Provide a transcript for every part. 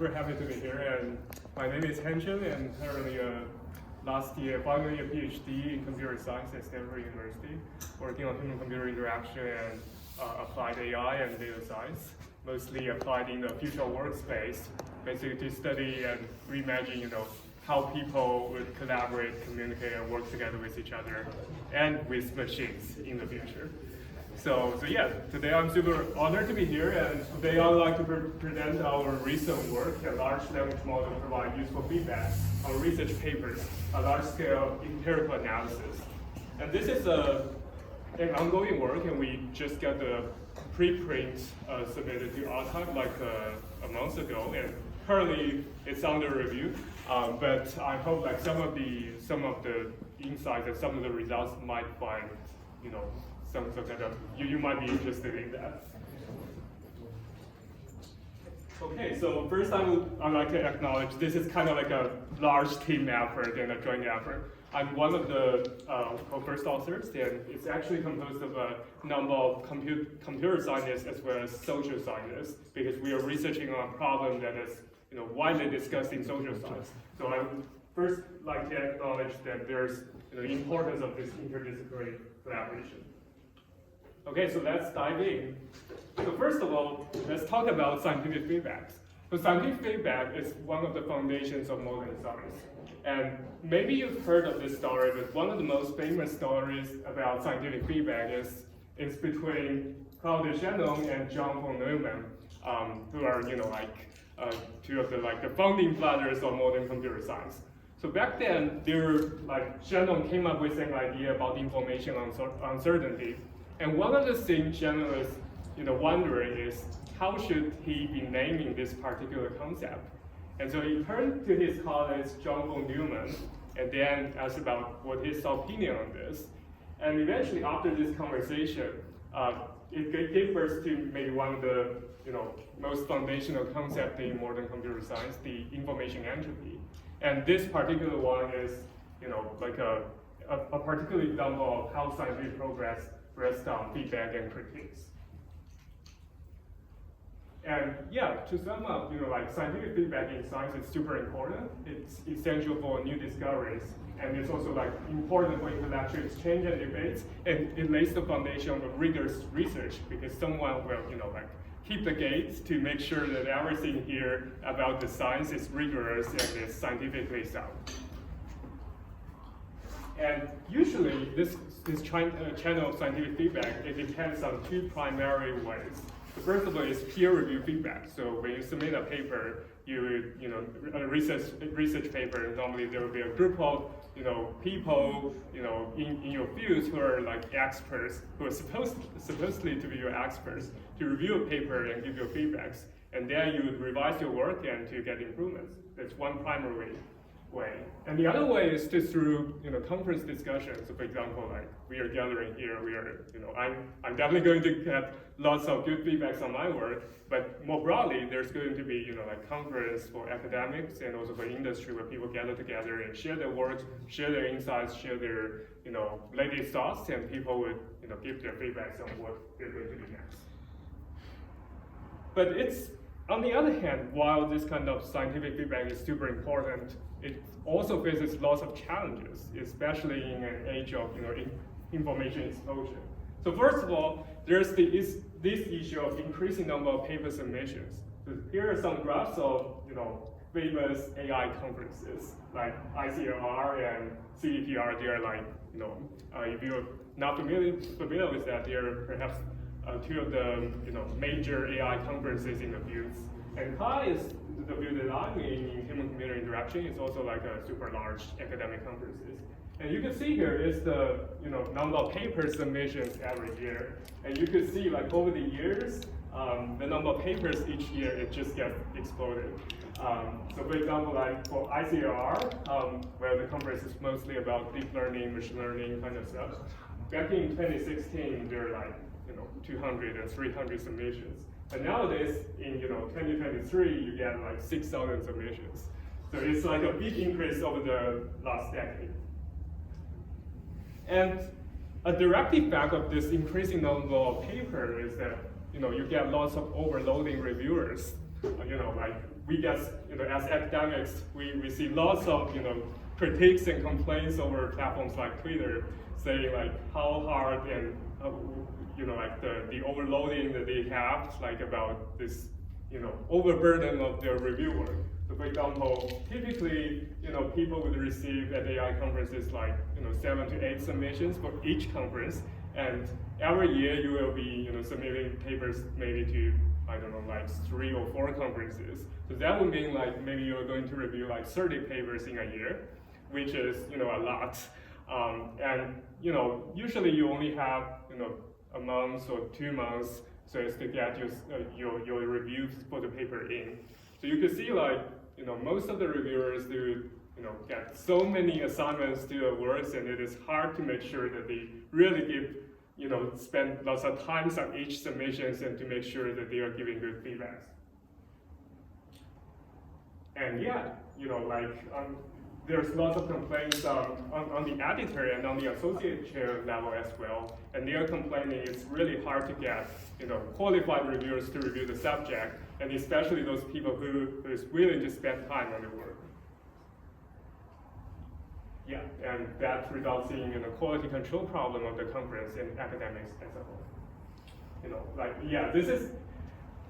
We're happy to be here, and my name is Henshun, and currently last year finally a PhD in computer science at Stanford University, working on human-computer interaction and applied AI and data science, mostly applied in the future workspace, basically to study and reimagine, how people would collaborate, communicate, and work together with each other and with machines in the future. So yeah, today I'm super honored to be here, and today I'd like to present our recent work. A large language model provide useful feedback on research papers, a large-scale empirical analysis. And this is an ongoing work, and we just got the preprint submitted to arXiv like a month ago, and currently it's under review. But I hope like some of the insights and some of the results might find, some kind of, you might be interested in that. Okay, so first I'd like to acknowledge this is kind of like a large team effort and a joint effort. I'm one of the co-first authors, and it's actually composed of a number of computer scientists as well as social scientists, because we are researching on a problem that is widely discussed in social science. So I would first like to acknowledge that there's the importance of this interdisciplinary collaboration. Okay, so let's dive in. So first of all, let's talk about scientific feedback. So scientific feedback is one of the foundations of modern science. And maybe you've heard of this story, but one of the most famous stories about scientific feedback is between Claude Shannon and John von Neumann, who are two of the founding fathers of modern computer science. So back then, Shannon came up with an idea about information uncertainty. And one of the things Shannon was wondering is how should he be naming this particular concept? And so he turned to his colleague John von Neumann and then asked about what his opinion on this. And eventually, after this conversation, it gave birth to maybe one of the most foundational concepts in modern computer science, the information entropy. And this particular one is a particular example of how scientific progress rests on feedback and critiques. And yeah, to sum up, scientific feedback in science is super important. It's essential for new discoveries, and it's also important for intellectual exchange and debates. And it lays the foundation of rigorous research, because someone will, keep the gates to make sure that everything here about the science is rigorous and is scientifically sound. And usually, this channel of scientific feedback, it depends on two primary ways. The first of all is peer review feedback. So when you submit a paper, a research paper, normally there will be a group of people in your fields who are experts, who are supposedly to be your experts, to review a paper and give you feedbacks, and then you would revise your work and to get improvements. That's one primary way. And the other way is through conference discussions. So for example, we are gathering here, I'm definitely going to get lots of good feedbacks on my work, but more broadly, there's going to be conference for academics and also for industry, where people gather together and share their work, share their insights, share their latest thoughts, and people would give their feedbacks on what they're going to do next. But on the other hand, while this kind of scientific feedback is super important, it also faces lots of challenges, especially in an age of information explosion. So first of all, there's this issue of increasing number of paper submissions. So here are some graphs of famous AI conferences like ICLR and CDPR. They are if you're not familiar with that, they are perhaps two of the major AI conferences in the fields. And CHI is the field that I'm in human-computer interaction. It's also a super large academic conferences. And you can see here is the number of paper submissions every year. And you can see over the years, the number of papers each year, it just gets exploded. So for example, for ICLR, where the conference is mostly about deep learning, machine learning kind of stuff, back in 2016, there are 200 and 300 submissions. But nowadays, in 2023, you get 6,000 submissions. So it's a big increase over the last decade. And a direct effect of this increasing number of papers is that you get lots of overloading reviewers. we get, as academics, we see lots of, critiques and complaints over platforms like Twitter, saying like how hard and, like the overloading that they have, like about this, overburden of their review work. So for example, typically, people would receive at AI conferences like, 7 to 8 submissions for each conference, and every year you will be, submitting papers maybe to, I don't know, like 3 or 4 conferences. So that would mean like maybe you're going to review like 30 papers in a year, which is, a lot. And, usually you only have, a month or 2 months so as to get your reviews for the paper in. So you can see like, most of the reviewers do, get so many assignments to their works, and it is hard to make sure that they really give, spend lots of times on each submissions and to make sure that they are giving good feedback. And yeah, there's lots of complaints on the editor and on the associate chair level as well, and they are complaining it's really hard to get qualified reviewers to review the subject, and especially those people who is willing to spend time on the work. Yeah, and that results in a quality control problem of the conference and academics as a whole. This is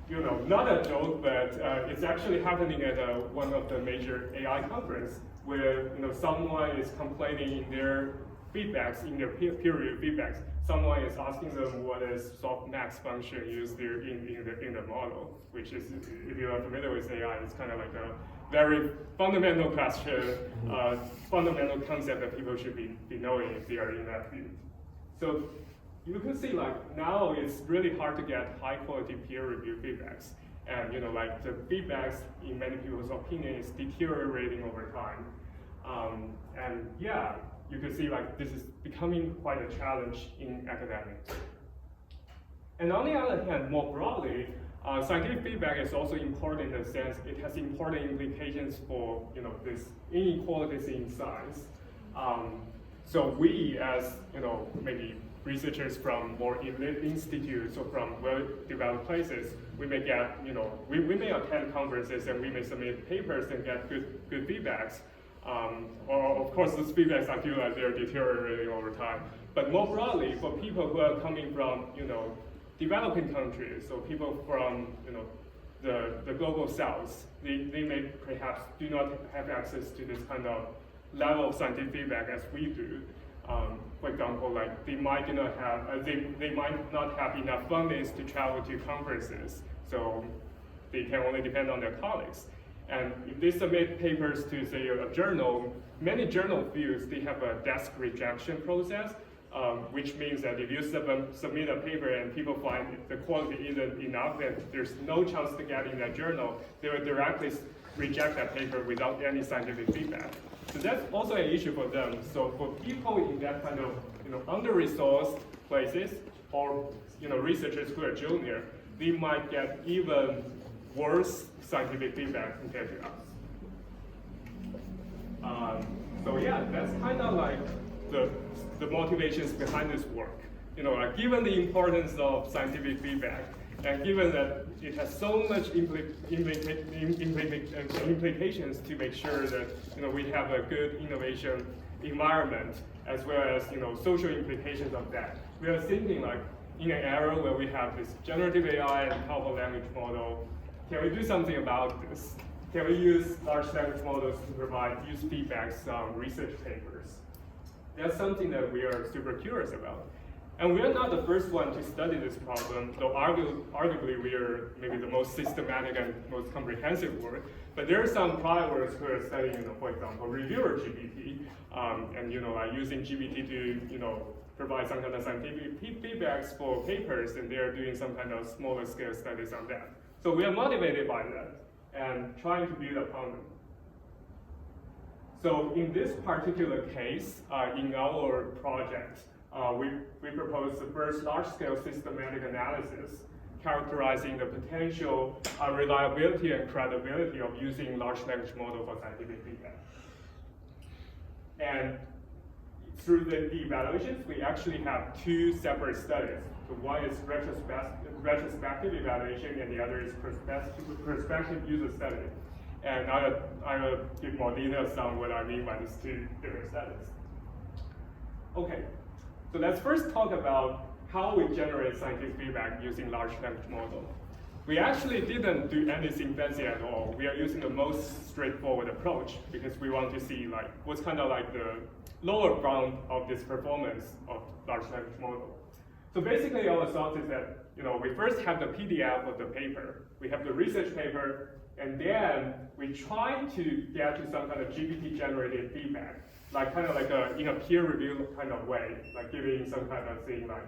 not a joke, but it's actually happening at one of the major AI conferences, where someone is complaining in their feedbacks, in their peer review feedbacks. Someone is asking them what is softmax function used there in the model, which is, if you are familiar with AI, it's kind of like a very fundamental question, fundamental concept that people should be knowing if they are in that field. So you can see like now it's really hard to get high quality peer review feedbacks. And the feedbacks in many people's opinion is deteriorating over time. And yeah, you can see like this is becoming quite a challenge in academics. And on the other hand, more broadly, scientific feedback is also important in the sense it has important implications for this inequalities in science. So we, as maybe researchers from more elite institutes or from well-developed places, we may get we may attend conferences and we may submit papers and get good feedbacks. Or of course, those feedbacks I feel like they're deteriorating over time. But more broadly, for people who are coming from developing countries, so people from the global south, they may perhaps do not have access to this kind of level of scientific feedback as we do. For example, like they might not have they might not have enough fundings to travel to conferences, so they can only depend on their colleagues. And if they submit papers to, say, a journal, many journal fields, they have a desk rejection process, which means that if you submit a paper and people find the quality isn't enough, then there's no chance to get in that journal, they will directly reject that paper without any scientific feedback. So that's also an issue for them. So for people in that kind of under-resourced places, or researchers who are junior, they might get even worse scientific feedback compared to us. So yeah, that's kind of like the motivations behind this work. Given the importance of scientific feedback, and given that it has so much implications to make sure that we have a good innovation environment, as well as social implications of that, we are thinking like in an era where we have this generative AI and powerful language model. Can we do something about this? Can we use large language models to provide use feedbacks on research papers? That's something that we are super curious about. And we are not the first one to study this problem, though arguably we are maybe the most systematic and most comprehensive work. But there are some prior works who are studying, for example, reviewer GPT, and like using GPT to provide some kind of scientific feedbacks for papers, and they are doing some kind of smaller scale studies on that. So we are motivated by that and trying to build upon them. So in this particular case, in our project, we proposed the first large-scale systematic analysis characterizing the potential reliability and credibility of using large language model for scientific feedback. And through the evaluations, we actually have 2 separate studies. So one is retrospective evaluation, and the other is prospective user study. And I'll give more details on what I mean by these two different studies. Okay, so let's first talk about how we generate scientific feedback using large language model. We actually didn't do anything fancy at all. We are using the most straightforward approach because we want to see like what's kind of like the lower bound of this performance of large language model. So basically our thought is that we first have the PDF of the paper. We have the research paper, and then we try to get to some kind of GPT-generated feedback, like kind of like in a peer review kind of way, like giving some kind of thing like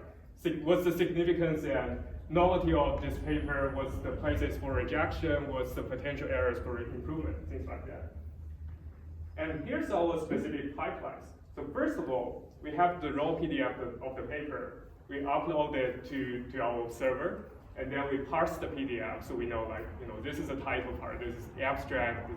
what's the significance and novelty of this paper, what's the places for rejection, what's the potential areas for improvement, things like that. And here's our specific pipelines. So first of all, we have the raw PDF of the paper. We upload it to our server, and then we parse the PDF, so we know this is the title part, this is the abstract,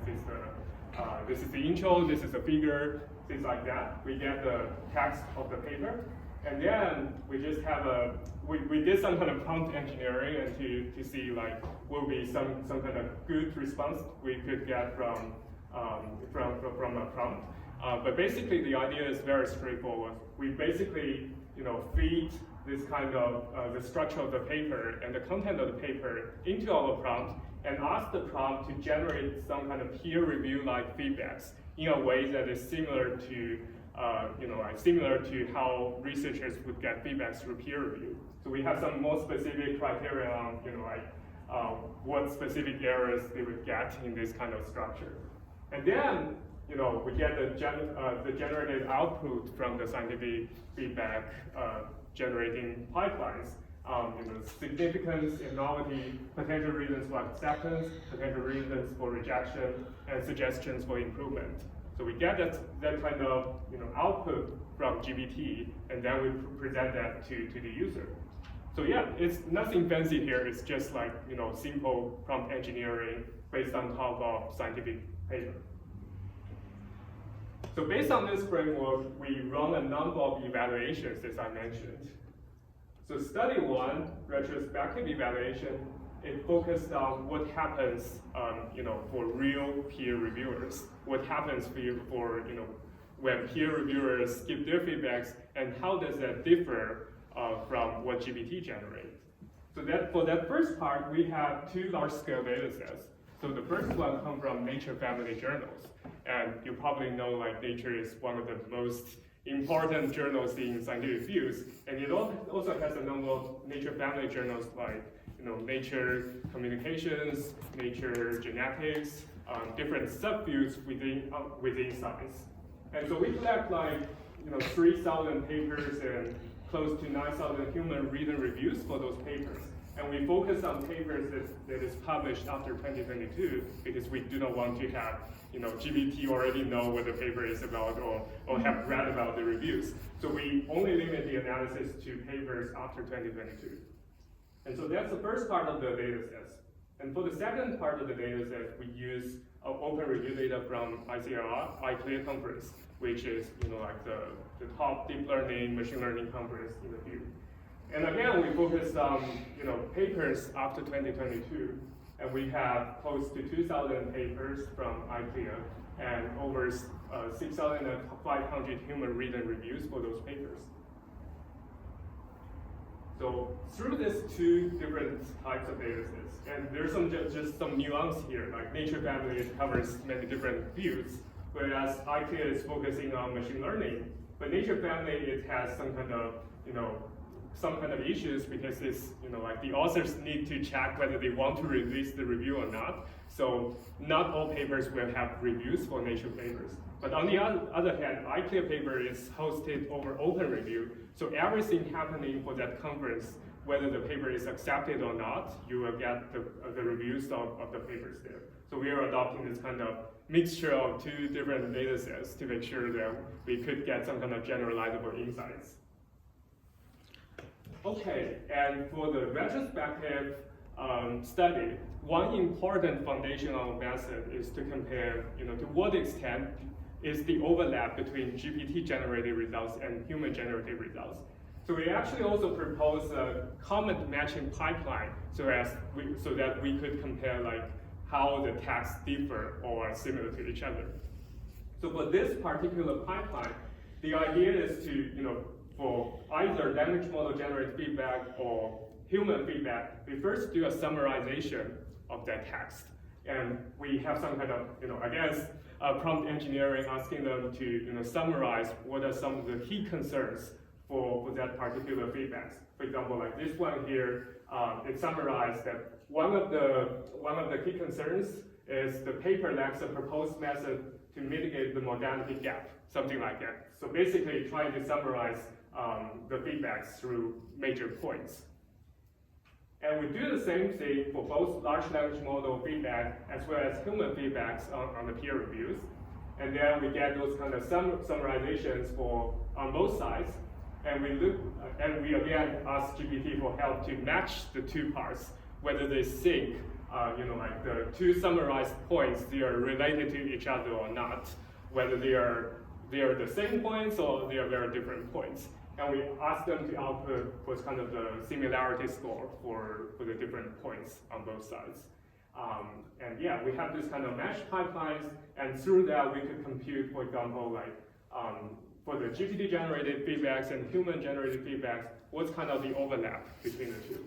this is the intro, this is the figure, things like that. We get the text of the paper, and then we just have we did some kind of prompt engineering and to see like what will be some kind of good response we could get from a prompt. But basically the idea is very straightforward. We basically feed this kind of the structure of the paper and the content of the paper into our prompt and ask the prompt to generate some kind of peer review like feedbacks in a way that is similar to similar to how researchers would get feedbacks through peer review. So we have some more specific criteria on what specific errors they would get in this kind of structure. And then we get the generated output from the scientific feedback generating pipelines. Significance and novelty, potential reasons for acceptance, potential reasons for rejection, and suggestions for improvement. So we get that kind of output from GPT, and then we present that to the user. So yeah, it's nothing fancy here. It's just like simple prompt engineering based on top of scientific paper. So based on this framework, we run a number of evaluations, as I mentioned. So study one, retrospective evaluation, it focused on what happens, for real peer reviewers. What happens for when peer reviewers give their feedbacks, and how does that differ from what GPT generates? So for that first part, we have two large-scale data sets. So the first one comes from Nature family journals. And you probably know Nature is one of the most important journals in scientific fields. And it also has a number of Nature family journals like Nature Communications, Nature Genetics, different subfields within science. And so we collect 3,000 papers and close to 9,000 human written reviews for those papers. And we focus on papers that is published after 2022 because we do not want to have GPT already know what the paper is about or have read about the reviews. So we only limit the analysis to papers after 2022. And so that's the first part of the data sets. And for the second part of the data set, we use open review data from ICLR conference, which is the top deep learning, machine learning conference in the field. And again, we focused on papers after 2022, and we have close to 2,000 papers from ICLR and over 6,500 human written reviews for those papers. So through these two different types of data sets, and there's just some nuance here, like Nature family covers many different fields, whereas ICLR is focusing on machine learning, but Nature family, it has some kind of issues because it's, the authors need to check whether they want to release the review or not. So not all papers will have reviews for Nature papers. But on the other hand, ICLR paper is hosted over open review. So everything happening for that conference, whether the paper is accepted or not, you will get the reviews of the papers there. So we are adopting this kind of mixture of two different data sets to make sure that we could get some kind of generalizable insights. Okay, and for the retrospective study, one important foundational method is to compare, to what extent is the overlap between GPT-generated results and human-generated results. So we actually also propose a comment matching pipeline so that we could compare how the texts differ or are similar to each other. So for this particular pipeline, the idea is to, for either language model generated feedback or human feedback, we first do a summarization of that text. And we have some kind of, prompt engineering, asking them to, summarize what are some of the key concerns for that particular feedback. For example, like this one here, it summarized that one of the key concerns is the paper lacks a proposed method to mitigate the modality gap, something like that. So basically trying to summarize the feedbacks through major points. And we do the same thing for both large language model feedback as well as human feedbacks on the peer reviews. And then we get those kind of summarizations on both sides. And we again ask GPT for help to match the two parts, whether they sync, like the two summarized points, they are related to each other or not, whether they are the same points or they are very different points. And we ask them to output what's kind of the similarity score for the different points on both sides. And yeah, we have this kind of mesh pipelines, and through that we could compute, for example, like for the GPT-generated feedbacks and human-generated feedbacks, what's kind of the overlap between the two.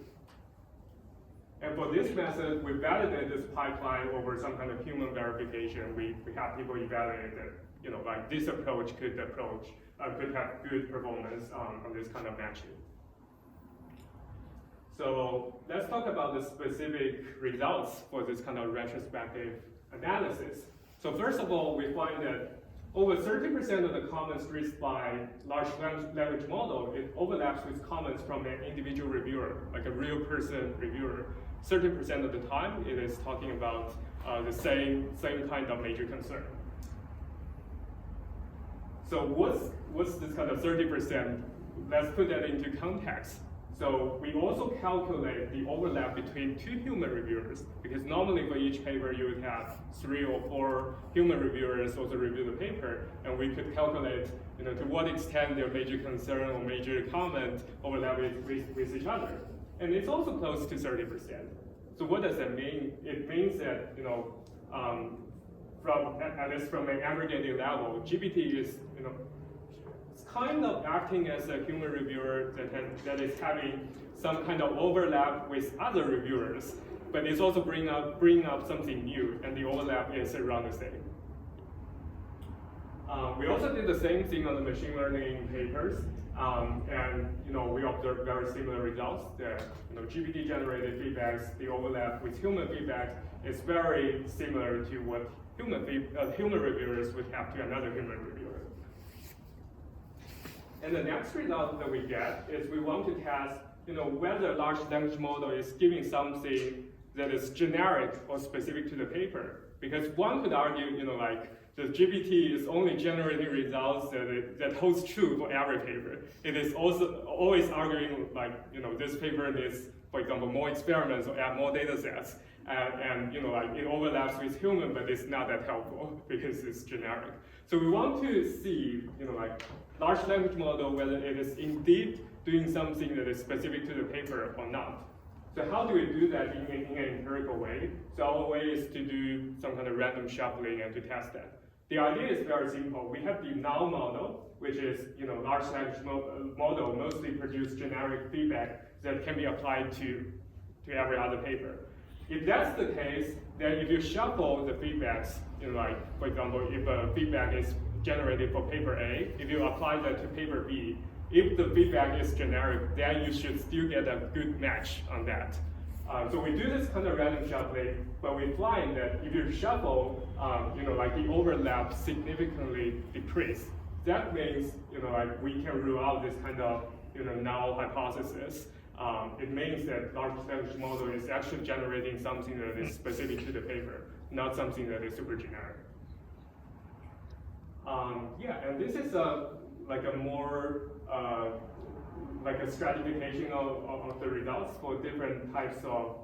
And for this method, we validate this pipeline over some kind of human verification. We have people evaluate that, like this approach could have good performance on this kind of matching. So let's talk about the specific results for this kind of retrospective analysis. So first of all, we find that over 30% of the comments reached by large language model, it overlaps with comments from an individual reviewer, like a real person reviewer. 30% of the time, it is talking about the same kind of major concern. So what's this kind of 30%? Let's put that into context. So we also calculate the overlap between two human reviewers, because normally for each paper you would have 3 or 4 human reviewers also review the paper, and we could calculate to what extent their major concern or major comment overlap with each other. And it's also close to 30%. So what does that mean? It means that at least from an aggregating level, GPT is it's kind of acting as a human reviewer that is having some kind of overlap with other reviewers, but it's also bringing up something new, and the overlap is around the same. We also did the same thing on the machine learning papers, and we observed very similar results. That GPT-generated feedbacks, the overlap with human feedback is very similar to what human reviewers would have to another human reviewer. And the next result that we get is we want to test, whether large language model is giving something that is generic or specific to the paper. Because one could argue, like the GPT is only generating results that holds true for every paper. It is also always arguing like, this paper needs, for example, more experiments or add more data sets. And like it overlaps with human, but it's not that helpful because it's generic. So we want to see, like large language model, whether it is indeed doing something that is specific to the paper or not. So how do we do that in an empirical way? So our way is to do some kind of random shuffling and to test that. The idea is very simple. We have the null model, which is large language model mostly produce generic feedback that can be applied to every other paper. If that's the case, then if you shuffle the feedbacks, like for example, if a feedback is generated for paper A, if you apply that to paper B, if the feedback is generic, then you should still get a good match on that. So we do this kind of random shuffling, but we find that if you shuffle, like the overlap significantly decrease. That means, like we can rule out this kind of, null hypothesis. It means that large language model is actually generating something that is specific to the paper, not something that is super generic. And this is like a more like a stratification of the results for different types of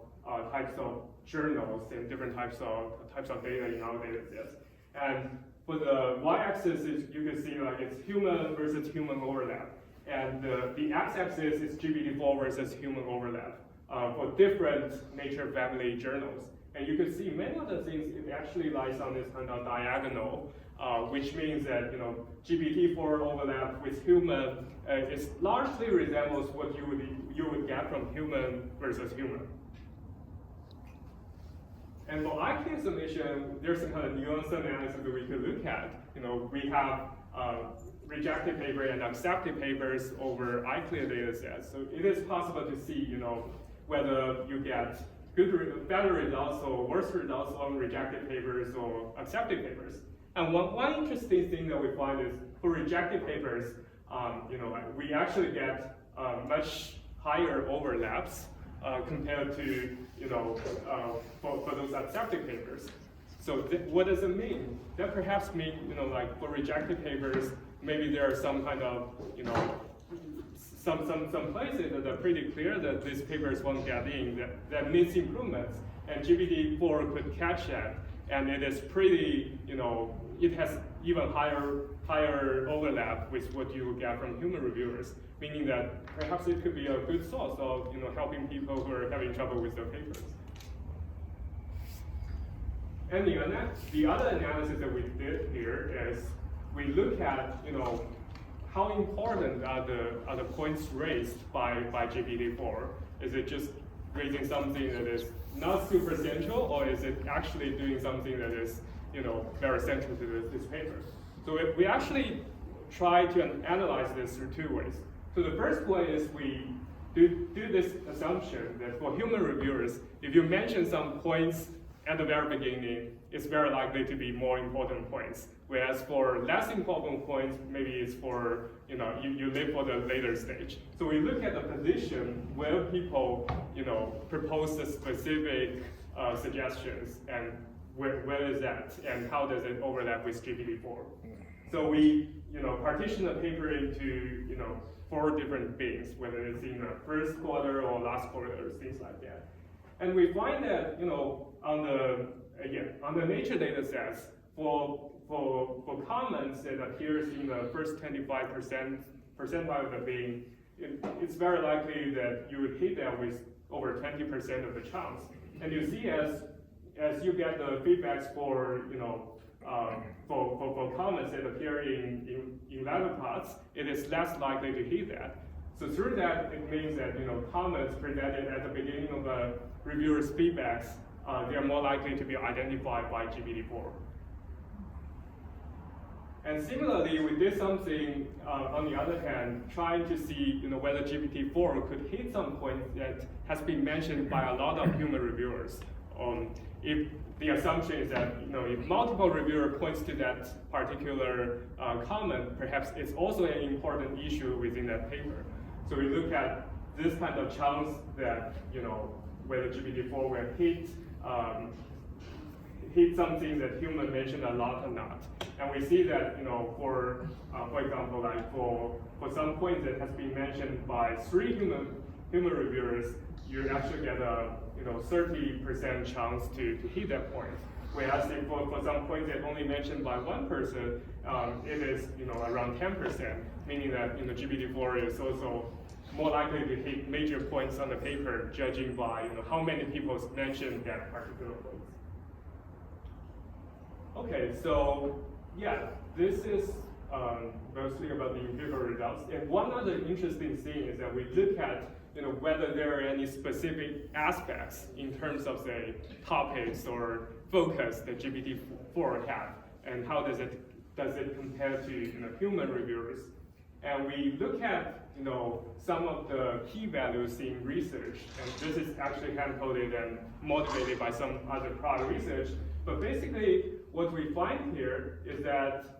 journals and different types of data in our data sets. And for the y-axis, you can see like it's human versus human overlap. And the x-axis is GPT-4 versus human overlap for different Nature family journals. And you can see many of the things, it actually lies on this kind of diagonal, which means that GPT-4 overlap with human is largely resembles what you would get from human versus human. And for IQ submission, there's some kind of nuanced analysis that we could look at. We have rejected paper and accepted papers over iClear data sets. So it is possible to see, whether you get better results or worse results on rejected papers or accepted papers. And one interesting thing that we find is for rejected papers, we actually get much higher overlaps compared to for those accepted papers. So what does it mean? That perhaps means like for rejected papers, maybe there are some kind of some places that are pretty clear that these papers won't get in, that needs improvements, and GPT-4 could catch that, and it is pretty, it has even higher overlap with what you would get from human reviewers, meaning that perhaps it could be a good source of helping people who are having trouble with their papers. And the other analysis that we did here is we look at how important are the points raised by GPT-4? Is it just raising something that is not super central, or is it actually doing something that is very central to this paper? So we actually try to analyze this through two ways. So the first way is we do this assumption that for human reviewers, if you mention some points at the very beginning, it's very likely to be more important points. Whereas for less important points, maybe it's for, you live for the later stage. So we look at the position where people, propose the specific suggestions, and where is that, and how does it overlap with GPT-4? So we, partition the paper into, 4 different bins, whether it's in the first quarter or last quarter, things like that. And we find that, on the nature data sets, for comments that appears in the first 25% percentile of the bin, it's very likely that you would hit that with over 20% of the chance. And you see as you get the feedbacks for comments that appear in latter parts, it is less likely to hit that. So through that, it means that comments presented at the beginning of a reviewer's feedbacks, they are more likely to be identified by GPT-4. And similarly, we did something on the other hand, trying to see whether GPT-4 could hit some point that has been mentioned by a lot of human reviewers. If the assumption is that if multiple reviewer points to that particular comment, perhaps it's also an important issue within that paper. So we look at this kind of chance that whether GPT-4 will hit something that human mentioned a lot or not. And we see that for example, like for some points that has been mentioned by 3 human reviewers, you actually get a 30% chance to hit that point. Whereas if for some points that only mentioned by 1 person, it is around 10%, meaning that GPT-4 is also more likely to hit major points on the paper, judging by how many people mentioned that particular point. Okay, so yeah, this is mostly about the empirical results. And one other interesting thing is that we look at whether there are any specific aspects in terms of, say, topics or focus that GPT-4 had, and how does it compare to human reviewers. And we look at some of the key values in research, and this is actually hand-coded and motivated by some other prior research. But basically, what we find here is that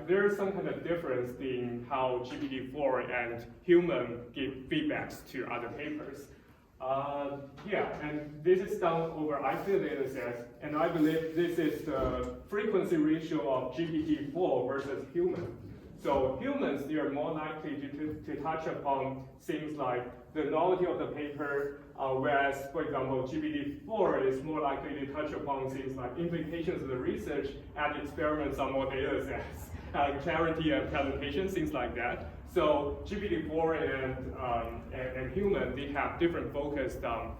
there's some kind of difference in how GPT-4 and human give feedbacks to other papers. And this is done over iClear data sets, and I believe this is the frequency ratio of GPT-4 versus human. So humans, they are more likely to touch upon things like the novelty of the paper, whereas, for example, GPT-4 is more likely to touch upon things like implications of the research, add experiments on more data sets, clarity and presentation, things like that. So GPT-4 and human, they have different focus on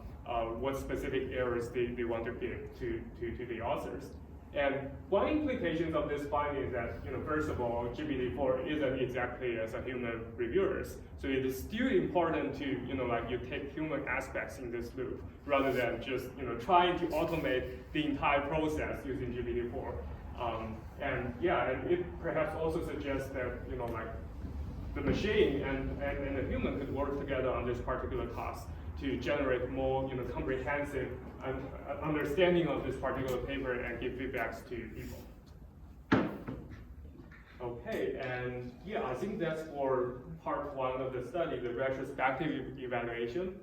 what specific errors they want to give to the authors. And one implication of this finding is that, first of all, GPT-4 isn't exactly as a human reviewers. So it is still important to, you take human aspects in this loop rather than just, trying to automate the entire process using GPT-4. And it perhaps also suggests that, the machine and the human could work together on this particular task to generate more, comprehensive understanding of this particular paper and give feedbacks to people. Okay, and I think that's for part one of the study, the retrospective evaluation.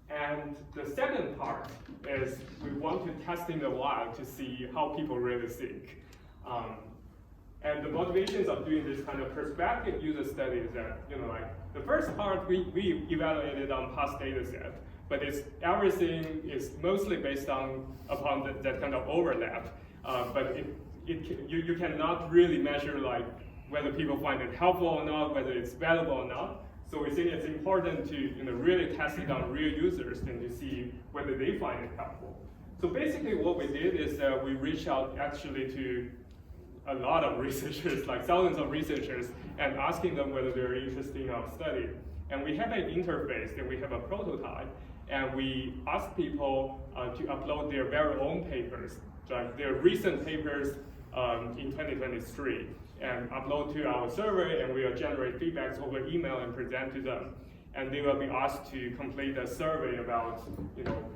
And the second part is we want to test in the wild to see how people really think. And the motivations of doing this kind of prospective user study is that, the first part we evaluated on past data set, but everything is mostly based upon that kind of overlap. But you cannot really measure whether people find it helpful or not, whether it's valuable or not. So we think it's important to really test it on real users and to see whether they find it helpful. So basically what we did is that we reached out actually to a lot of researchers, like thousands of researchers, and asking them whether they're interested in our study. And we have an interface and we have a prototype, and we ask people to upload their very own papers, like their recent papers in 2023, and upload to our survey, and we will generate feedbacks over email and present to them. And they will be asked to complete a survey about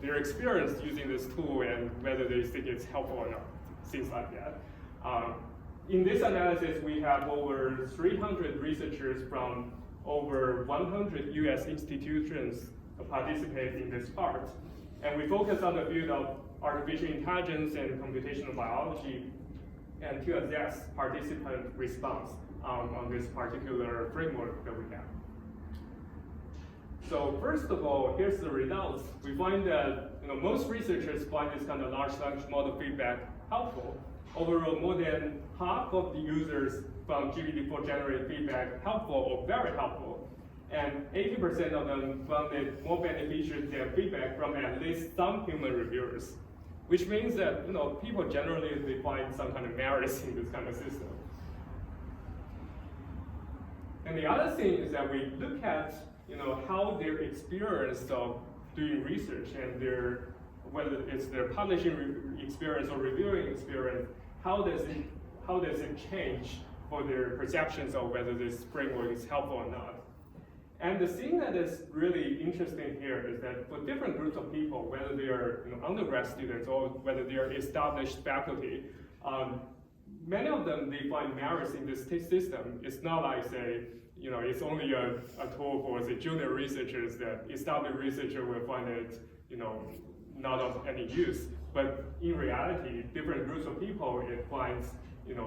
their experience using this tool and whether they think it's helpful or not, things like that. In this analysis, we have over 300 researchers from over 100 US institutions participate in this part. And we focus on the field of artificial intelligence and computational biology, and to assess participant response on this particular framework that we have. So first of all, here's the results. We find that most researchers find this kind of large language model feedback helpful. Overall, more than half of the users found GPT-4 generated feedback helpful or very helpful, and 80% of them found it more beneficial than feedback from at least some human reviewers, which means that people generally they find some kind of merits in this kind of system. And the other thing is that we look at how their experience of doing research and whether it's their publishing experience or reviewing experience, how does it change for their perceptions of whether this framework is helpful or not? And the thing that is really interesting here is that for different groups of people, whether they are undergrad students or whether they are established faculty, many of them they find merits in this system. It's not like say, it's only a tool for the junior researchers that established researcher will find it, not of any use. But in reality, different groups of people it finds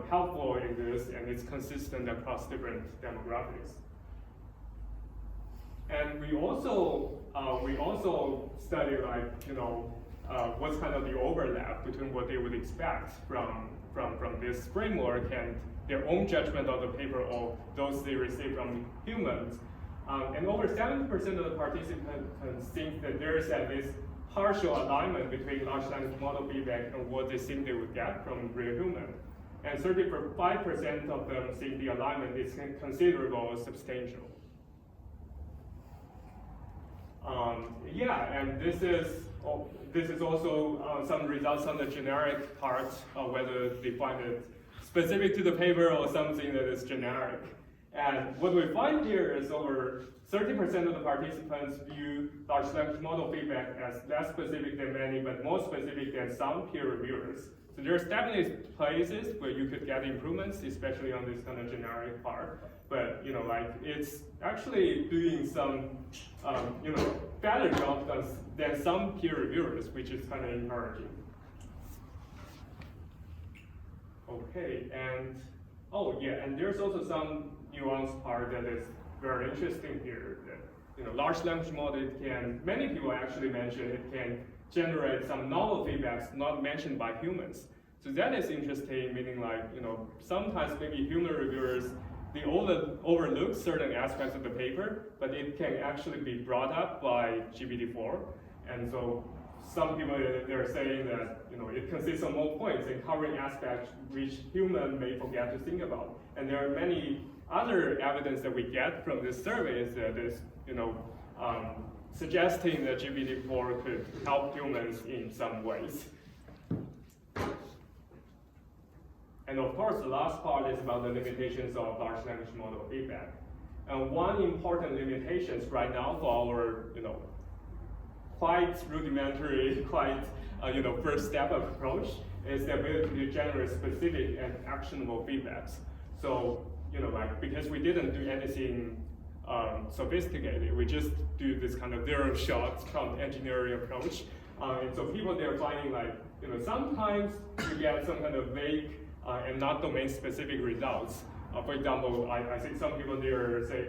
helpful in this, and it's consistent across different demographics. And we also study what's kind of the overlap between what they would expect from this framework and their own judgment of the paper or those they receive from humans. And over 70% of the participants think that there is at least partial alignment between large language model feedback and what they think they would get from real human. And 35% of them think the alignment is considerable or substantial. And this is also some results on the generic part of whether they find it specific to the paper or something that is generic. And what we find here is over 30% of the participants view large language model feedback as less specific than many, but more specific than some peer reviewers. So there's definitely places where you could get improvements, especially on this kind of generic part. But it's actually doing some better job than some peer reviewers, which is kind of encouraging. Okay, and and there's also some nuanced part that is very interesting here. That large language model many people actually mention it can generate some novel feedbacks not mentioned by humans. So that is interesting, meaning sometimes maybe human reviewers they overlook certain aspects of the paper, but it can actually be brought up by GPT-4. And so some people they're saying that it consists of more points and covering aspects which human may forget to think about. And there are many other evidence that we get from this survey that is suggesting that GPT-4 could help humans in some ways. And of course, the last part is about the limitations of large language model feedback. And one important limitation right now for our, quite rudimentary, quite, first step approach is the ability to generate specific and actionable feedbacks. So, because we didn't do anything sophisticated, we just do this kind of zero shot from engineering approach. And so people, they're finding sometimes you get some kind of vague and not domain-specific results. For example, I think some people there say,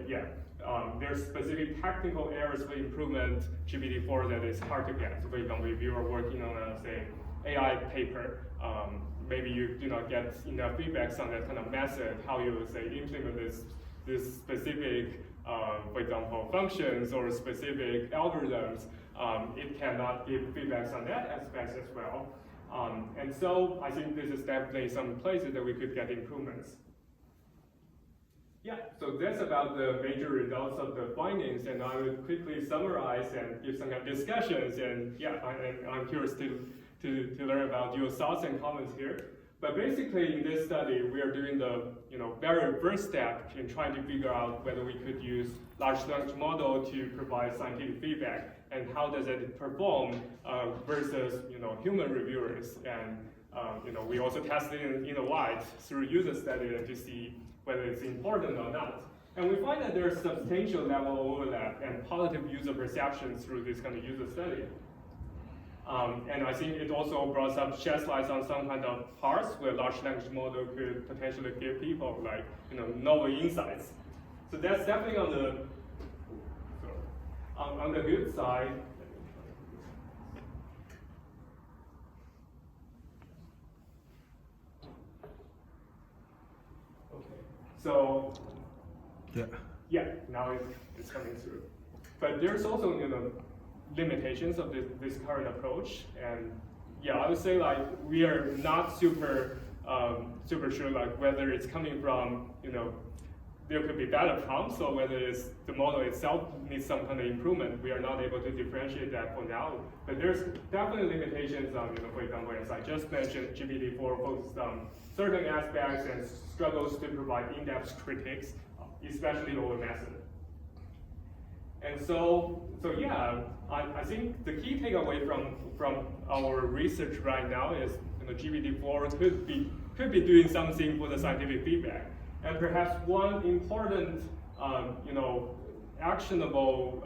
there's specific technical areas for improvement GPT-4 that is hard to get. So for example, if you are working on a, say, AI paper, maybe you do not get enough feedbacks on that kind of method, how you would say implement this specific, for example, functions or specific algorithms. It cannot give feedbacks on that aspect as well. And so I think this is definitely some places that we could get improvements. Yeah, so that's about the major results of the findings, and I will quickly summarize and give some kind of discussions. And I'm curious to learn about your thoughts and comments here. But basically, in this study, we are doing the very first step in trying to figure out whether we could use large language model to provide scientific feedback, and how does it perform versus human reviewers. And we also tested in the wild through user study to see whether it's important or not. And we find that there's substantial level of overlap and positive user perception through this kind of user study. And I think it also sheds light on some kind of parts where large language model could potentially give people novel insights. So that's definitely on the good side. So, now it's coming through. But there's also limitations of this current approach, and I would say we are not super sure whether it's coming from there could be better prompts, or whether it's the model itself needs some kind of improvement. We are not able to differentiate that for now. But there's definitely limitations on, for example, as I just mentioned, GPT-4 focused on certain aspects and struggles to provide in-depth critiques, especially over method. And so I think the key takeaway from our research right now is GPT-4 could be doing something for the scientific feedback. And perhaps one important, actionable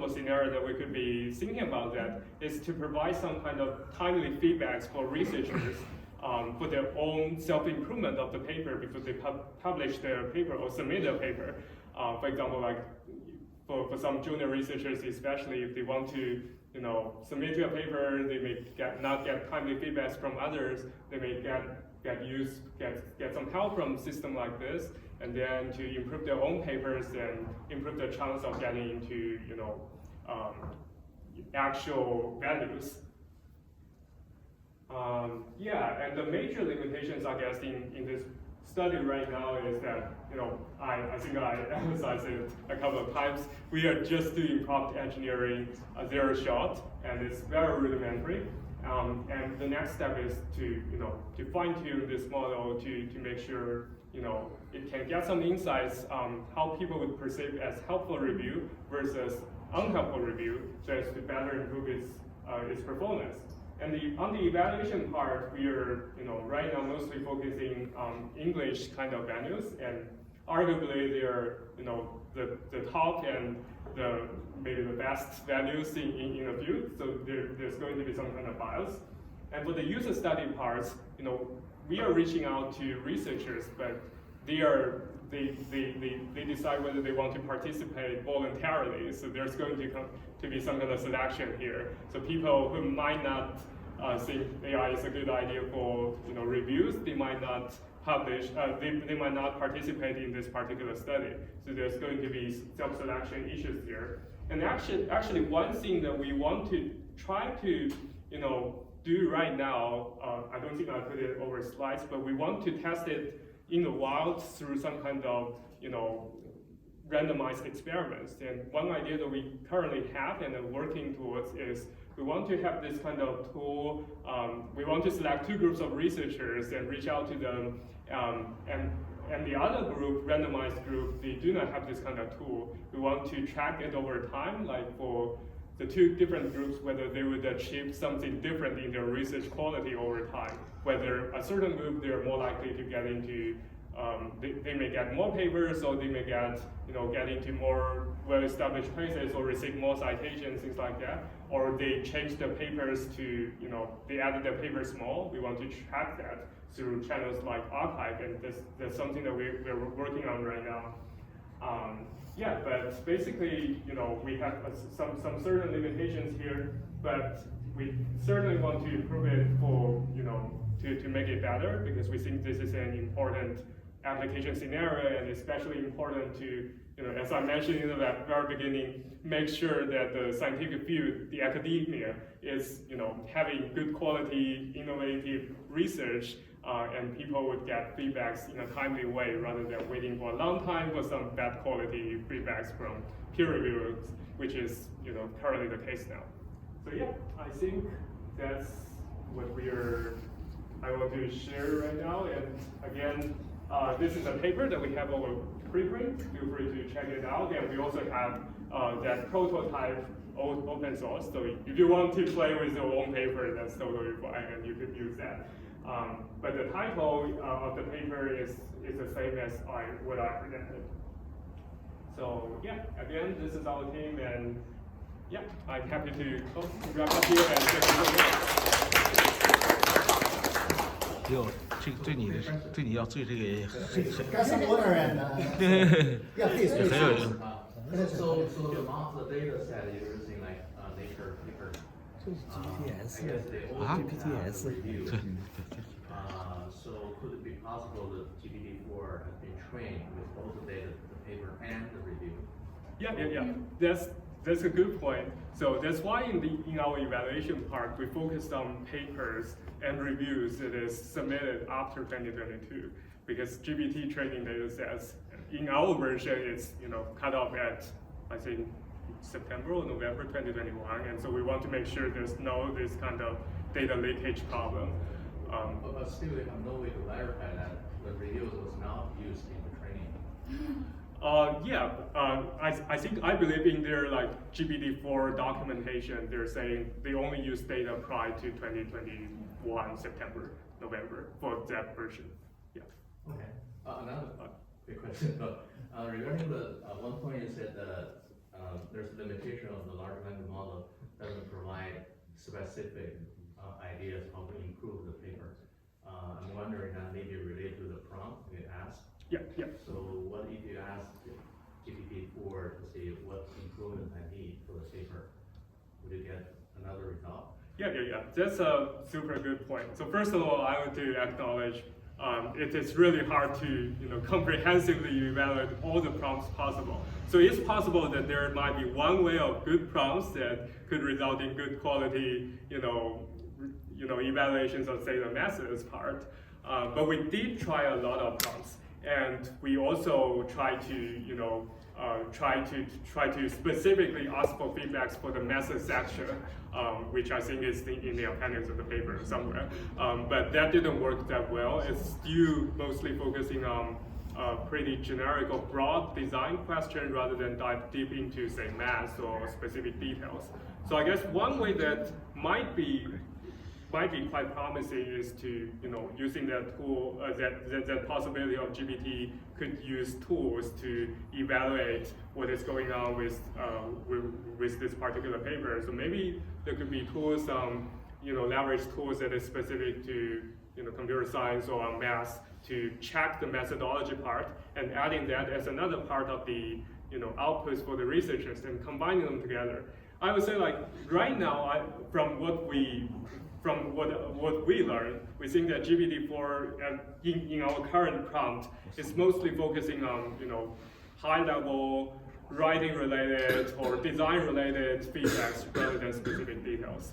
scenario that we could be thinking about that is to provide some kind of timely feedbacks for researchers for their own self-improvement of the paper before they publish their paper or submit their paper. For example, for some junior researchers, especially if they want to submit to a paper, they may not get timely feedbacks from others. They may get some help from a system like this, and then to improve their own papers and improve their chance of getting into actual values. And the major limitations, I guess, in this study right now is that, I think I emphasized it a couple of times, we are just doing prompt engineering zero shot, and it's very rudimentary. And the next step is to fine-tune this model to make sure it can get some insights on how people would perceive as helpful review versus unhelpful review, so as to better improve its performance. And on the evaluation part, we are right now mostly focusing on English kind of venues, and arguably they are the top and maybe the best values in a field. So there's going to be some kind of bias. And for the user study parts, we are reaching out to researchers, but they decide whether they want to participate voluntarily. So there's going to be some kind of selection here. So people who might not think AI is a good idea for reviews, they might not publish, they might not participate in this particular study. So there's going to be self-selection issues there. And actually one thing that we want to try to do right now, I don't think I put it over slides, but we want to test it in the wild through some kind of randomized experiments. And one idea that we currently have and are working towards is we want to have this kind of tool. We want to select two groups of researchers and reach out to them. And the other group, randomized group, they do not have this kind of tool. We want to track it over time, like for the two different groups, whether they would achieve something different in their research quality over time. Whether a certain group, they're more likely to get into, they may get more papers, or they may get into more well-established places, or receive more citations, things like that. Or they change the papers to, they added the papers more. We want to track that through channels like arXiv, and that's something that we're working on right now. Yeah, but basically, we have some certain limitations here, but we certainly want to improve it for, to make it better, because we think this is an important application scenario, and especially important to, as I mentioned in the very beginning, make sure that the scientific field, the academia, is, having good quality, innovative research, and people would get feedbacks in a timely way rather than waiting for a long time for some bad quality feedbacks from peer reviewers, which is currently the case now. So yeah, I think that's what I want to share right now. And again, this is a paper that we have over preprint. Feel free to check it out. And we also have that prototype open source. So if you want to play with your own paper, that's totally fine, and you could use that. But the title of the paper is the same as what I presented. So yeah, again, this is our team, and yeah, I'm happy to wrap up here and thank you so much. 哟，对你要对这个很 Got some order and yeah, please. 很有用。 So among the data set you're using like Nature paper. GPTs. I guess they all Ah? have GPTs. review. So could it be possible that GPT-4 has been trained with both the data, the paper and the review? Yeah. That's a good point. So that's why in our evaluation part, we focused on papers and reviews that is submitted after 2022, because GPT training data sets in our version is cut off at, I think, September or November 2021, and so we want to make sure there's no this kind of data leakage problem. But still, we have no way to verify that the review was not used in the training. I believe in their GPT-4 documentation, they're saying they only use data prior to 2021 September, November for that version. Yeah. Okay. Another quick question. Regarding the one point you said there's a limitation of the large language model doesn't provide specific ideas how to improve the paper. I'm wondering that maybe related to the prompt you asked. Yeah. So what if you ask GPT-4 to see what improvement I need for the paper? Would you get another result? Yeah. That's a super good point. So first of all, I want to acknowledge it is really hard to comprehensively evaluate all the prompts possible. So it's possible that there might be one way of good prompts that could result in good quality evaluations of, say, the methods part. But we did try a lot of prompts, and we also try to specifically ask for feedbacks for the method section, which I think is in the appendix of the paper somewhere. But that didn't work that well. It's still mostly focusing on pretty generic or broad design question rather than dive deep into, say, math or specific details. So I guess one way that might be quite promising is to, using that tool, that possibility of GPT could use tools to evaluate what is going on with this particular paper. So maybe there could be tools, leverage tools that is specific to, computer science or math to check the methodology part, and adding that as another part of the, outputs for the researchers and combining them together. I would say like right now, from what we learned, we think that GPT-4 in our current prompt is mostly focusing on high level writing related or design related feedbacks rather than specific details,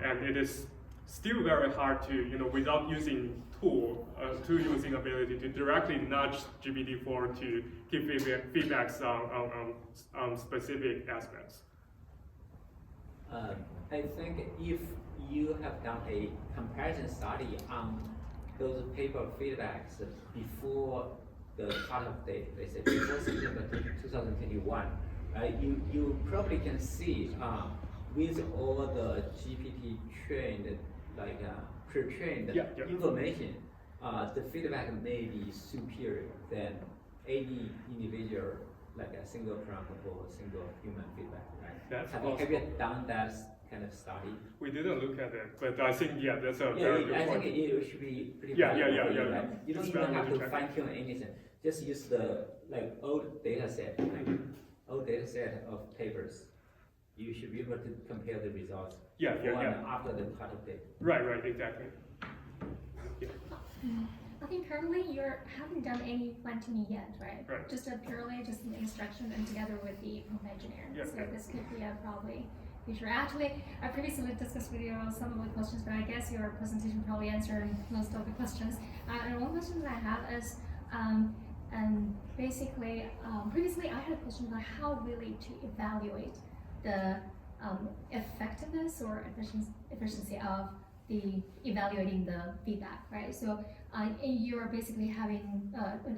and it is still very hard to without using using ability to directly nudge GPT-4 to give feedbacks on specific aspects. I think if you have done a comparison study on those paper feedbacks before the cutoff date, let's say before September 2021, you probably can see with all the GPT trained, like pre-trained information, the feedback may be superior than any individual, like a single prompt or a single human feedback, right? Have you done that kind of study? We didn't look at it, but I think that's a very good point. I think it should be pretty Yeah. You don't even have to fine tune anything. Just use the old data set, old data set of papers. You should be able to compare the results before and after the cutoff date. Right, exactly. Yeah. I think currently you haven't done any fine tuning yet, right? Right. Just purely just an instruction and together with the prompt engineer. So this could be probably future. Actually, I previously discussed with you some of the questions, but I guess your presentation probably answered most of the questions. And one question that I have is, and basically, previously I had a question about how really to evaluate the effectiveness or efficiency of the evaluating the feedback, right? So you're basically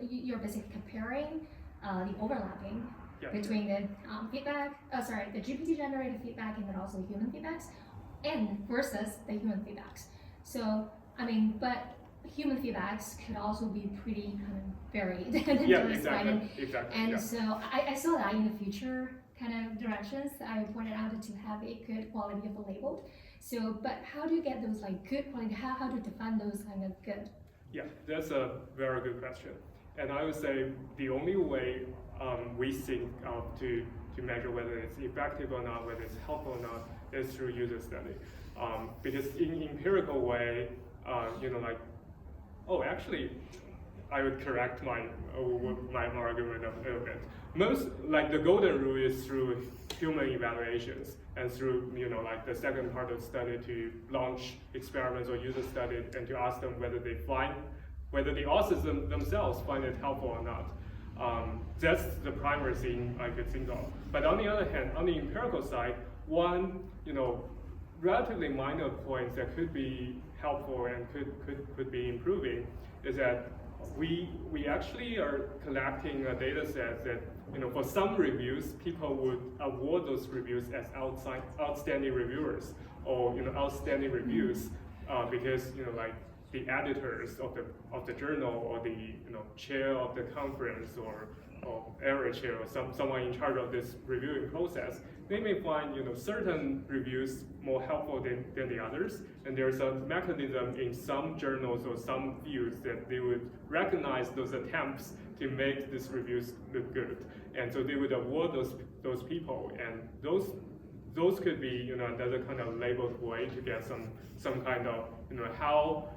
you're basically comparing the overlapping between the the GPT generated feedback and then also human feedbacks, and versus the human feedbacks. So but human feedbacks could also be pretty kind of varied. Exactly. And so I saw that in the future kind of directions I pointed out to have a good quality of the labeled. So, but how do you get those good quality? How to define those kind of good? Yeah, that's a very good question. And I would say the only way we think of to measure whether it's effective or not, whether it's helpful or not, is through user study. Because in empirical way, actually, I would correct my argument a little bit. Most, the golden rule is through human evaluations and through, the second part of the study to launch experiments or user studies and to ask them whether the authors themselves find it helpful or not. That's the primary thing I could think of. But on the other hand, on the empirical side, one, relatively minor points that could be helpful and could be improving is that we actually are collecting a data set that, for some reviews, people would award those reviews as outstanding reviewers or, outstanding reviews because, the editors of the journal or the, chair of the conference or area chair or someone in charge of this reviewing process, they may find, certain reviews more helpful than the others, and there's a mechanism in some journals or some fields that they would recognize those attempts to make these reviews look good, and so they would award those people, and those could be, another kind of labeled way to get some kind of, how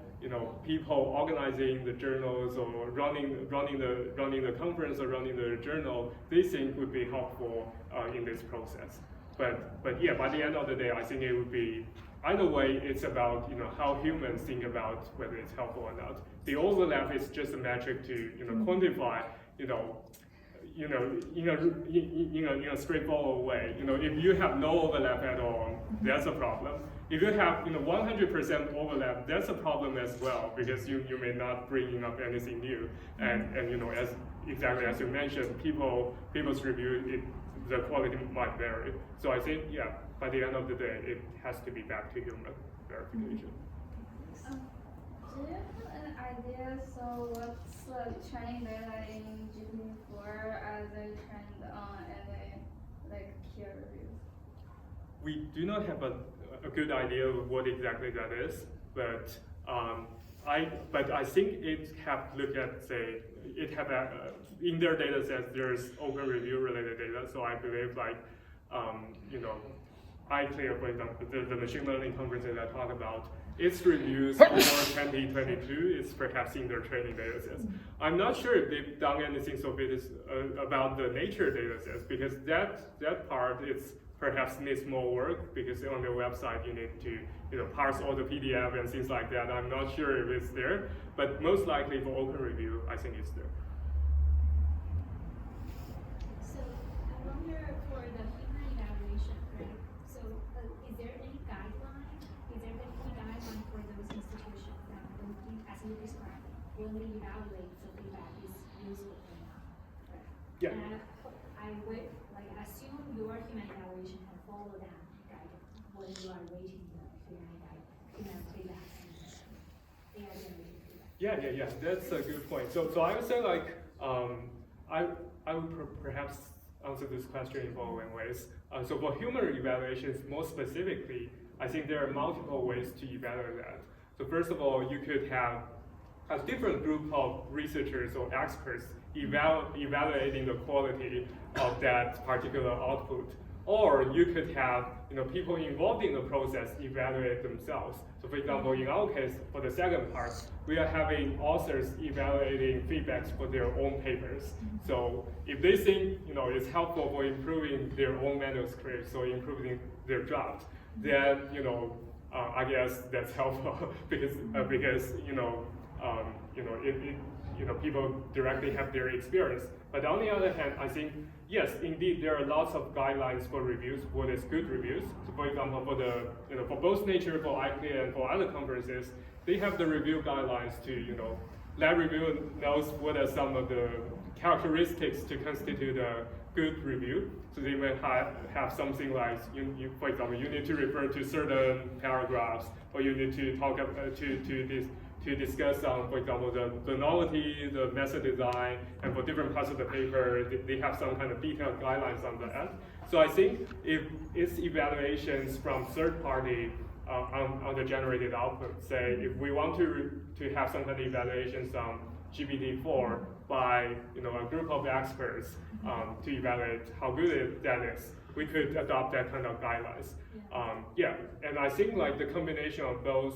people organizing the journals or running the conference or running the journal, they think would be helpful in this process. But yeah, by the end of the day, I think it would be either way. It's about how humans think about whether it's helpful or not. The overlap is just a metric to quantify in a straightforward way. If you have no overlap at all, that's a problem. If you have 100% overlap, that's a problem as well, because you may not bring up anything new. And exactly as you mentioned, people's review, the quality might vary. So I think by the end of the day, it has to be back to human verification. Do you have an idea? So what's the training data in GPT-4 as a trend on any peer reviews? We do not have a good idea of what exactly that is, but I think it have looked at in their data sets there's open review related data. So I believe iClear, for example, the machine learning conferences I talked about, its reviews for 2022 is perhaps in their training datasets. I'm not sure if they've done anything so big about the nature datasets, because that part is perhaps needs more work, because on their website you need to parse all the PDF and things like that. I'm not sure if it's there, but most likely for open review, I think it's there. So I wonder for the human evaluation, right? So is there any guideline? Is there any guideline for those institutions that, as you described, when they evaluate the feedback is useful or not? Right? Yeah. And I would assume your human evaluation can follow that guidance when you are rating the human feedback and AI generated feedback. Yeah. That's a good point. So I would say I would perhaps answer this question in following ways. So for human evaluations, more specifically, I think there are multiple ways to evaluate that. So first of all, you could have a different group of researchers or experts evaluating the quality of that particular output. Or you could have people involved in the process evaluate themselves. So for example, in our case, for the second part, we are having authors evaluating feedbacks for their own papers. So if they think it's helpful for improving their own manuscripts or improving their draft, then I guess that's helpful because people directly have their experience. But on the other hand, I think, yes, indeed, there are lots of guidelines for reviews, what is good reviews. So for example, for both Nature, for iClear, and for other conferences, they have the review guidelines to, that reviewer knows what are some of the characteristics to constitute a good review. So they may have something like, for example, you need to refer to certain paragraphs, or you need to talk to discuss, for example, the novelty, the method design, and for different parts of the paper, they have some kind of detailed guidelines on that. So I think if it's evaluations from third party on the generated output, say if we want to have some kind of evaluations on GPT-4 by a group of experts to evaluate how good that is, we could adopt that kind of guidelines. And I think the combination of those,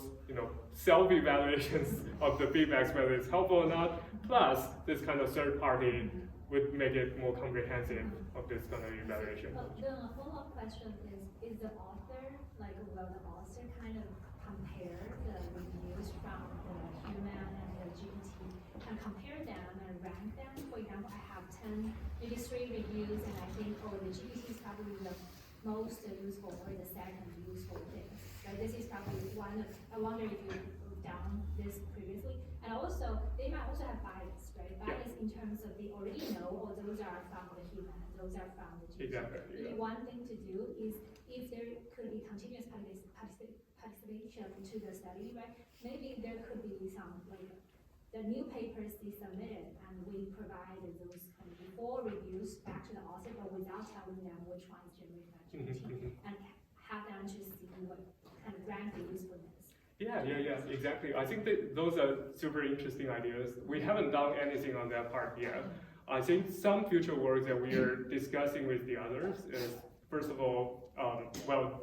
self-evaluations of the feedbacks, whether it's helpful or not, plus this kind of third party would make it more comprehensive of this kind of evaluation. Then a follow-up question is the author, will the author kind of compare the reviews from the human and the GPT and compare them and rank them? For example, I have 10, maybe 3 reviews, and I think, the GPT is probably the most useful or the second useful thing. Right? This is probably one of, I wonder if you've done this previously. And also, they might also have bias, right? Bias in terms of they already know, those are from the human, those are from the GPT. Exactly. Maybe one thing to do is, if there could be continuous participation to the study, right? Maybe there could be some, the new papers they submitted, and we provide those kind of before reviews back to the author, but without telling them which one is generated by GPT, and have them just see what kind of rank the usefulness. Yeah, exactly. I think that those are super interesting ideas. We haven't done anything on that part yet. I think some future work that we are discussing with the others is, first of all,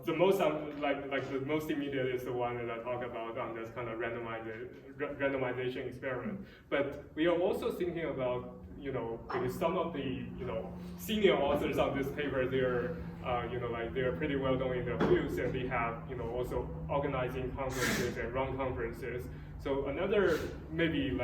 the most the most immediate is the one that I talk about on this kind of randomization experiment. But we are also thinking about, because some of the senior authors on this paper, they're they're pretty well known in their fields, and they have also organizing conferences and run conferences. So another maybe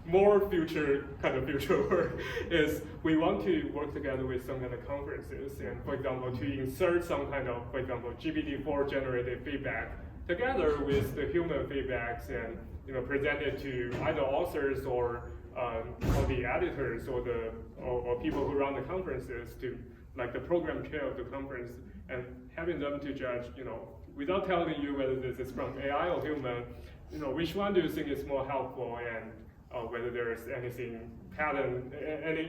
more future work is we want to work together with some kind of conferences, and for example, to insert some kind of, for example, GPT-4 generated feedback together with the human feedbacks, and present it to either authors or the editors or people who run the conferences, to the program chair of the conference, and having them to judge, without telling you whether this is from AI or human, which one do you think is more helpful, and whether there's any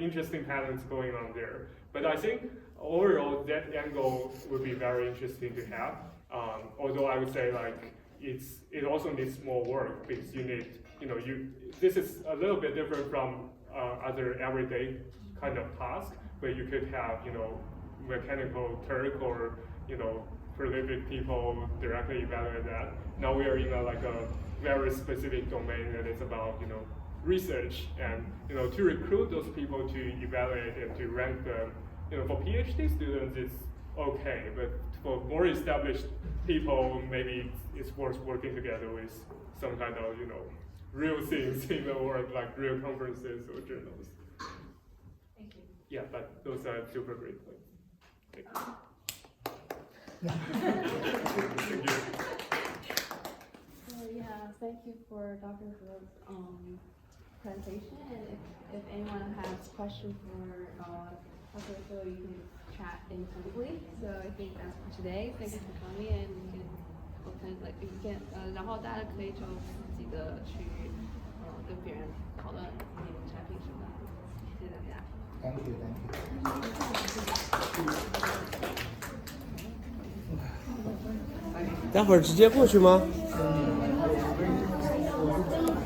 interesting patterns going on there. But I think overall that angle would be very interesting to have. Although I would say it also needs more work, because you need, this is a little bit different from other everyday kind of tasks where you could have, Mechanical Turk or, prolific people directly evaluate that. Now we are in a very specific domain that is about research, and to recruit those people to evaluate and to rank them. For PhD students it's okay, but for more established people, maybe it's worth working together with some kind of real things in the world, like real conferences or journals. Thank you. Yeah, but those are super great points. Thank you. Thank you. Yeah, thank you for Dr. He's presentation. And if anyone has questions for Dr. Phil, you can chat independently. So I think that's for today. Thank you for coming, and we can open 然后大家可以就自己的去跟别人讨论你们产品什么的。谢谢大家。Thank you, thank you. 待会儿直接过去吗？